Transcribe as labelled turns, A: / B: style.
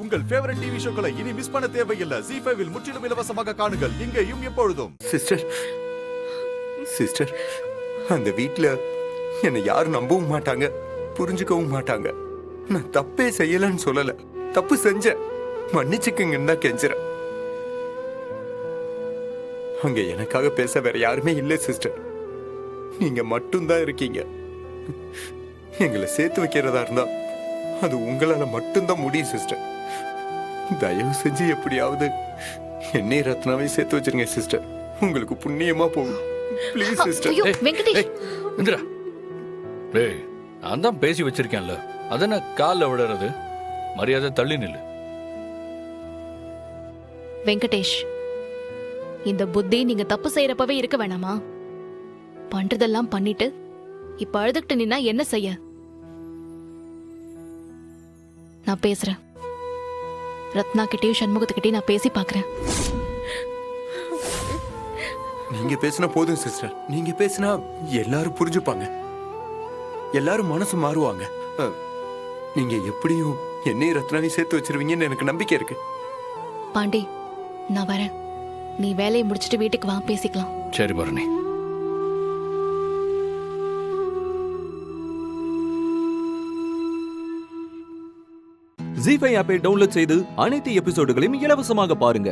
A: உங்கள் favourite TV ஷோக்களை இனி miss பண்ண தேவையில்லை. ZEE5 இல் முற்றிலும் இலவசமாக காணுங்கள். இங்கேயும் எப்பொழுதும்.
B: சிஸ்டர் சிஸ்டர், அந்த வீட்ல என்னை யாரும் நம்பவும் மாட்டாங்க, புரிஞ்சுக்கவும் மாட்டாங்க. நான் தப்பே செய்யலன்னு சொல்லல, தப்பு செஞ்சேன், மன்னிச்சுக்குங்கன்னு தான் கெஞ்சுறேன். அங்க எனக்காக பேச வேற யாருமே இல்லை சிஸ்டர். நீங்க மட்டும்தான் இருக்கீங்க. எங்களை சேர்த்து வைக்கிறதா இருந்தா அது உங்களால மட்டும்தான் முடியும் சிஸ்டர். தயவு செஞ்சு எப்படியாவது என்னை ரத்னாவை சேர்த்து வச்சிருங்க சிஸ்டர். உங்களுக்கு புண்ணியமா போகும். Please sister.
C: ஐயோ வெங்கடேஷ்,
D: இந்திரா, டேய், நான் தான் பேசி வச்சிருக்கேன்ல, அதன கால்ல விடுறது. மரியாதை தள்ளி நில்லு.
C: வெங்கடேஷ், இந்த புத்தி நீங்க தப்பு செய்யறப்பவே இருக்க வேணாமா? பண்றதெல்லாம் பண்ணிட்டு இப்ப அழுதுகிட்டு நின்னா என்ன செய்ய? நான் பேசுறேன். ரத்னா கிட்டயும் சண்முகத்துக்கிட்டயும் நான் பேசி பாக்குறேன்.
B: நீங்க பேசினா போதும் சிஸ்டர். நீங்க பேசினா எல்லாரும் புரிஞ்சுப்பாங்க, எல்லாரும் மனசு மாறுவாங்க. நீங்க எப்படியும் என்னை ரத்னாவை சேர்த்து வச்சிருவீங்கன்னு எனக்கு நம்பிக்கை இருக்கு.
C: பாண்டி, நான் வரேன். நீ வேலையை முடிச்சிட்டு வீட்டுக்கு வா, பேசிக்கலாம்.
D: சரி பரணி.
E: ZEE5 ஆப்பை டவுன்லோட் செய்து அனைத்து எபிசோடுகளையும் இலவசமாக பாருங்க.